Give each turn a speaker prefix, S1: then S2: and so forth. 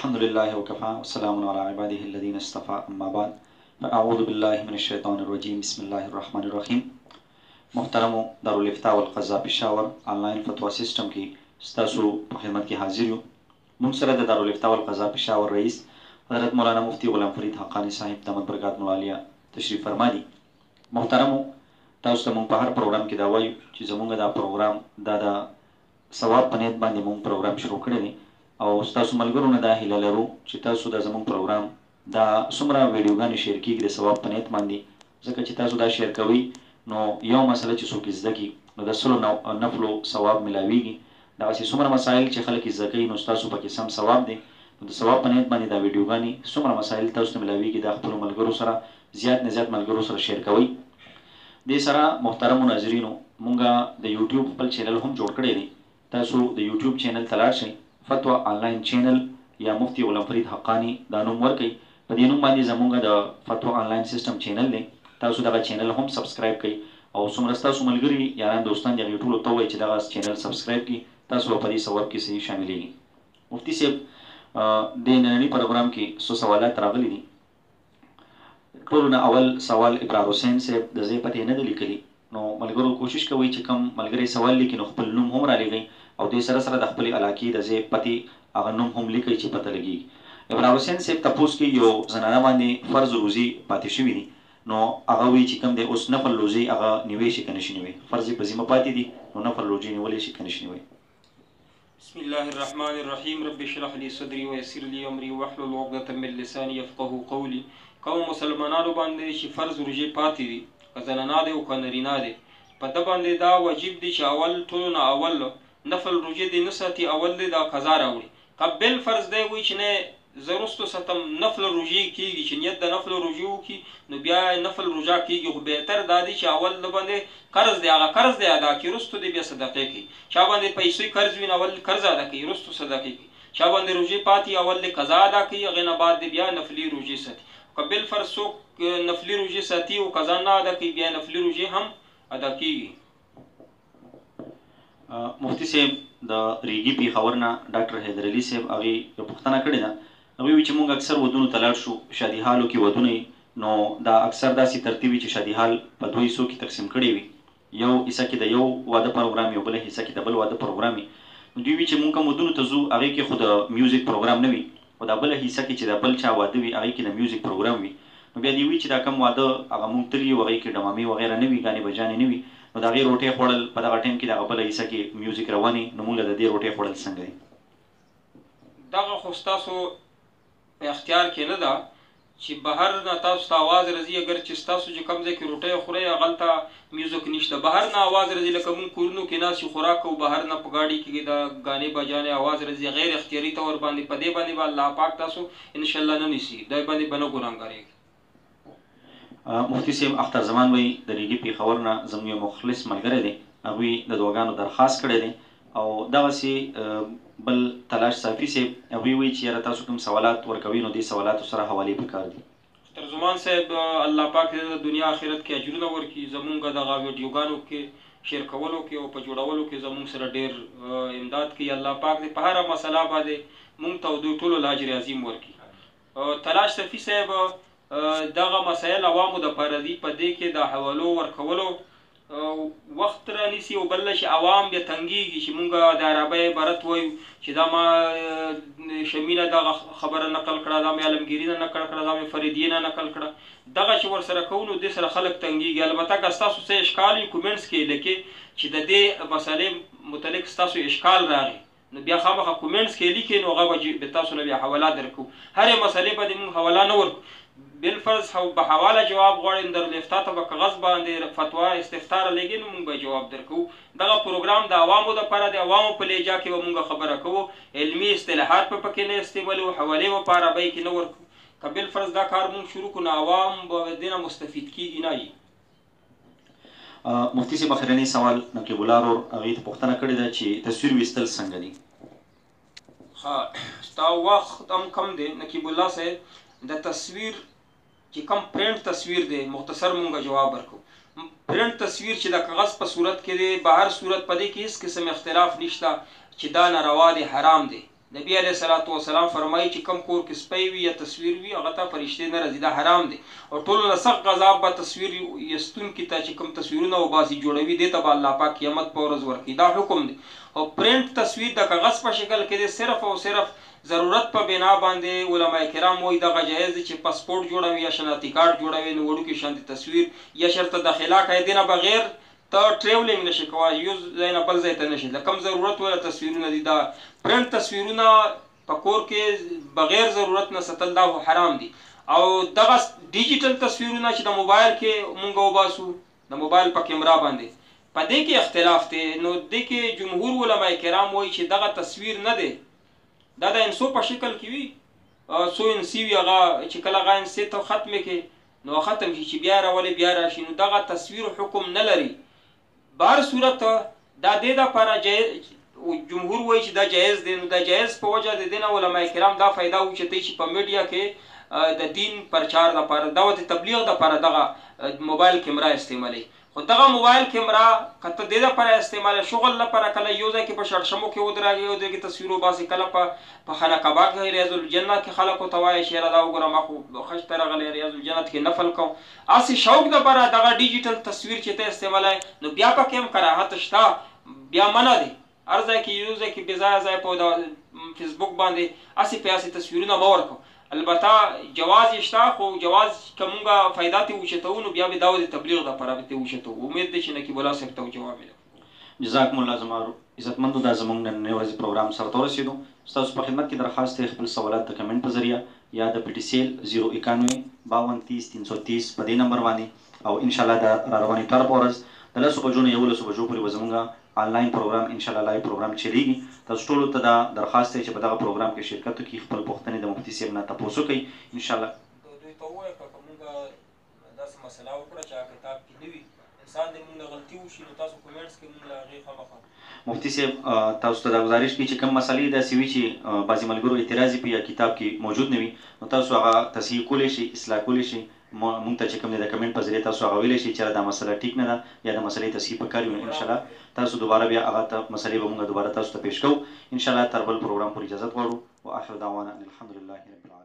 S1: الحمد لله وكفى وسلام على عباده الذين اصطفى أما بعد فأعوذ بالله من الشيطان الرجيم بسم الله الرحمن الرحيم. محترم دارالفتاء والقضاء پېښور آنلاین فتوا سیسټم کې ستاسو په خدمت کې حاضر یو. موږ سره د دارالفتاء والقضاء پېښور رئیس حضرت مولانا مفتی غلام فرید حقانی صاحب دامت برکات ملالیه تشریف فرما دي. محترم تاسو ته موږ په هر پروګرام کې دا وایو چې زموږ دا پروګرام د ثواب په نیت باندې موږ پروګرام شروع کړی دی او تاسو ملګرو نه دا هیله لرو چې تاسو د زموږ پروګرام دا څومره ویډیوګانې شیر کیږي د ثواب په نیت باندې، ځکه چې تاسو دا شیر کوئ نو یو مسله چې څوک زده کړي نو د سلو نفلو ثواب ملاویږي. دغسې څومره مسایل چې خلک زده کوي نو ستاسو پکې سم ثواب دی. نو د ثواب په نیت باندې دا ویډیوګانې څومره مسایل تاسو ته ملاویږي دا خپلو ملګرو سره زیات نه زیات ملګرو سره شیر کوئ. دې سره محترمو ناظرینو مونږ د یوټیوب خپل چینل هم جوړ کړی دی. تاسو د یوټیوب چینل ته لاړ شئ، فتوا آنلاین چینل یا مفتی غلام فرید حقانی دا نوم ورکئ. په دې نوم باندې زموږ د فتوا آنلاین سیسټم چینل دی. تاسو دغه چینل هم سبسکرایب کړئ او څومره ستاسو ملګري یاران دوستان دي هغې ټولو ته ووایئ چې دغه چینل سبسکرایب کړي، تاسو به په دې ثواب کې صحیح شاملېږي. مفتی صاحب د ننني پروګرام کې څو سوالات راغلي دي. ټولو نه اول سوال ابرار حسین صاحب د ځای پتې نه ده لیکلي، نو ملګرو کوشش کوئ چې کم ملګری سوال لیکي نو خپل نوم هم رالیږئ او دې سره سره د خپلې علاقې د ځای پتې هغه نوم هم لیکئ چې پته لګېږي. ابرار حسین صاحب تپوس کې یو زنانه باندې فرض روزي پاتې شوي دي، نو هغه وایي چې کوم دی اوس نفل روزي هغه نیوی شي که نشي نیوی، فرض یې په ذمه پاتې دي نو نفل روزي نیولی شي که نشي نیوی.
S2: بسم الله الرحمن الرحیم. رب اشرح لي صدري ويسر لي امري واحلل عقدة من لساني يفقهوا قولي. کوم مسلمانانو باندې چې فرض روزي پاتې دي که زنانه دی او که نرینه دی، په ده باندې دا واجب دی چې اول ټولو نه اول نفل روزي دی نه ساتي، اول دی دا قضا راوړي. که بل فرض دی وایي چې نه زه وروستو ساتم نفل روژې کېږي چې نیت د نفل روژې وکړي نو بیا نفل روژه کېږي، خو بهتر دا دی چې اول د باندې قرض دی هغه قرض دی ادا کړي، وروستو دی بیا صدقې کوي. چا باندې پیسې قرض وي نو اول قرض ادا کوي وروستو صدقې کوي. چا باندې روژې پاتې اول دی قضا ادا کوي، هغې نه بعد دی بیا نفلي روژې ساتي. که بل فرض څوک نفلي روژې ساتي او قضا نه ادا کوي بیا نفلي روژې هم ادا کېږي.
S1: مفتی صاحب د ریګي پېښور نه ډاکټر حیدرعلي صاحب هغې یو پوښتنه کړې ده. هغوی وایي چې موږ اکثر ودونو ته لاړ شو، شادي حالو کې ودونه نو دا اکثر داسې ترتیب وي چې شادي حال په دوه حصو کې تقسیم کړی وي، یو حصه کې د یو واده پروګرام یو بله حصه کې د بل واده پروګرام وي. نو دوی وایي چې موږ کوم ودونو ته ځو هغې کې خو د میوزیک پروګرام نه وي، خو دا بله حصه کې چې د بل چا واده وي هغې کې د میوزیک پروګرام وي. نو بیا دوی وایي چې دا کوم واده هغه موږ تللي یو هغې کې ډمامې وغیره نه وي، ګانې بجانې نه وي، نو د هغې روټۍ خوړل په دغه ټایم کې د هغه بله حصه کې میوزیک روان وي، نو موږ د دې روټۍ خوړل څنګه دی؟
S2: دغه خو ستاسو په اختیار کې نه ده چې بهر نه تاسو ته اواز راځي، اگر چې ستاسو چې کوم ځای کې روټۍ خورئ هغلته میوزیک نشته، بهر نه اواز راځي. لکه موږ کورونو کې ناست یو خوراک کوو، بهر نه په ګاډي کې د ګانې بجانې اواز راځي غیر اختیاري طور باندې، په دې باندې به الله پاک تاسو انشاءالله نه نیسي، دی باندې به نه ګناهګارېږي.
S1: مفتی صاحب اختر زمان وایي د ریګي پېښور نه زموږ یو مخلص ملګری دی، هغوی د دعاګانو درخواست کړی دی. او دغسې بل تلاش صافي صاحب هغوی وایي چې یاره تاسو کوم سوالات ورکوي نو دې سوالاتو سره حوالې پکار دي.
S2: اختر زمان صاحب الله پاک د دنیا آخرت کې اجرونه ورکړي، زمونږ دغه ویډیوګانو کې شیر کولو کې او په جوړولو کې زمونږ سره ډېر امداد کوي. الله پاک دې په هره مسله باندې مونږ ته او دوی ټولو له اجر عظیم ورکړي. تلاش صافي صاحب دغه مسایل عوامو دپاره دي، په دې کې د حوالو ورکولو وخت رانیسي او بله چې عوام بیا تنګېږي چې مونږ د عربۍ عبارت وایو چې دا ما شمینه دغه خبره نقل کړه، دا مې عالمګیري نه نقل کړه، دا مې فریدیې نه نقل کړه، دغه چې ورسره کوو نو دې سره خلک تنګېږي. البته که ستاسو څه اشکال وي کومنټس کې لیکې چې د دې مسلې متعلق ستاسو اشکال راغی نو بیا خامخا کومنټس کې لیکې نو هغه به تاسو نه بیا حواله درکوو. هرې مسلې باندې مونږ حواله نه ورکو، بالفرض په حواله جواب غواړئ دارالفتاء ته به کاغذ باندې فتوا استفتاء رالیږي نو موږ به جواب درکوو. دغه پروګرام د عوامو دپاره د عوامو په لهجه کې به موږ خبره کوو، علمي اصطلاحات به پکې نه استعمالوو، حوالې به په عربۍ کې نه ورکوو. که بالفرض دا کار موږ شروع کړو نو عوام به دې نه مستفید کېږي نه وي.
S1: مفتی صاحب اخرنی سوال نقیب الله ورور هغې ته پوښتنه کړې ده چې تصویر ویستل څنګه دي؟
S2: ښه ستا وخت هم کم دی نقیب الله صاحب، د تصویر چې کوم پرنټ تصویر دی مختصر مونږ جواب ورکو. پرنټ تصویر چې د کاغذ په صورت کې دی، بهر صورت په دې کې هېڅ قسم اختلاف نشته چې دا ناروا دی، حرام دی. نبی علیه الصلاۃ والسلام فرمایي چې کم کور کې سپی وي یا تصویر وي هغه ته فرشتې نه راځي، دا حرام دی. او ټولو نه سخت عذاب به تصویر یستونکي ته چې کوم تصویرونه وباسي جوړوي دې ته به الله پاک قیامت په ورځ ورکوي. دا حکم دی. او پرنټ تصویر د کاغذ په شکل کې دی، صرف او صرف ضرورت په بنا باندې علما کرام وایي دغه جایز دی چې پاسپورت جوړوي یا شناختی کارت جوړوي نو وړوکي شانتي تصویر یا شرط داخله کوي دې نه بغیر ته ټریولینګ نشي کولی، یو ځای نه بل ځای ته نشي. د کم ضرورت ولا تصویرونه دي، دا پرنټ تصویرونه په کور کې بغیر ضرورت نه ساتل دا حرام دي. او دغه ډیجیټل تصویرونه چې د موبایل کې مونږ وباسو د موبایل په کیمرا باندې په دې کې اختلاف دی. نو دې کې جمهور علما کرام وایي چې دغه تصویر نه دی، دا د انسو په شکل کې وي، سو انسی وي هغه چې کله هغه انسی ته ختم کې نو ختم شي چې بیا راولي بیا راشي، نو دغه تصویر حکم نه لري. بهر صورت دا دې دپاره جمهور وایي چې دا جایز دی. نو دا جایز په وجه د دې نه علما کرام دا فایده اوچتوي چې په میډیا کې د دین پرچار دپاره دعوت تبلیغ دپاره دغه موبایل کیمرا استعمالوي. خو دغه موبایل کیمرا که ته دې دپاره استعمالوي شغل لپاره، کله یو ځای کې په شړشمو کې ودرېږي یو ځای کې تصویر وباسي، کله په خانه کعبه کې ریاض الجنه کې خلکو ته وایي چې یاره دا وګوره ما خو خج ته راغلی ریاض الجنت کې نفل کوم، هسې شوق دپاره دغه ډیجیټل تصویر چې ته استعمالوي نو بیا پکې هم کراهت شته، بیا منع دی. هر ځای کې یو ځای کې بې ځایه ځای په فیسبوک باندې هسې په هسې تصویرونه مه ورکوو. البته جواز یې شته، خو جواز که مونږ فایده ترې اوچتوو نو بیا به دا د تبلیغ دپاره به ترې اوچتوو. امید دی چې نقیب الله صاحب ته جواب ویلی.
S1: جزاکم الله زما عزتمندو، دا زموږ نننۍ ورځې پروګرام سره ته ورسېدو. ستاسو په خدمت کې درخواست دی خپل سوالات د کمنټ په ذریعه یا د پي ټي سیل 091 52 30 330 په دې نمبر باندې، او انشاءالله د راروانې اتوار په ورځ د 10 بجو نه 11 بجو پورې به زموږ آنلاین پروګرام انشاءالله لایو پروګرام چلیږي. تاسو ټولو ته دا درخواست دی چې په دغه پروګرام کې شرکت وکړي، خپل پوښتنې د مفتي صاحب نه تپوس وکړئ انشاءالله.
S2: دوی ته ووایه که مونږ داسې مسله وکړه چې هغه کتاب کې نه وي، انسان دې مونږ له غلطي وشي نو تاسو کمنټس کې مونږ له هغې خامخا
S1: مفتي صاحب تاسو ته دا گزارش کوي چې کوم مسلې داسې وي چې بعضې ملګرو اعتراض یې په یا کتاب کې موجود نه وي نو تاسو هغه تصحیح کولی شئ، اصلاح کولی شئ. مونږ ته چې کوم دی د کمنټ په ذریعه تاسو هغه ویلی شئ چې دا مسله ټیک نه ده یا د مسلې تصحیح پکار وي، نو انشاءالله تاسو دوباره بیا هغه مسلې به مونږ دوباره تاسو ته پیش کوو انشاءالله. تر بل پروګرام پورې اجازت غواړو. واخر دعوانا ان الحمد لله رب العالمین.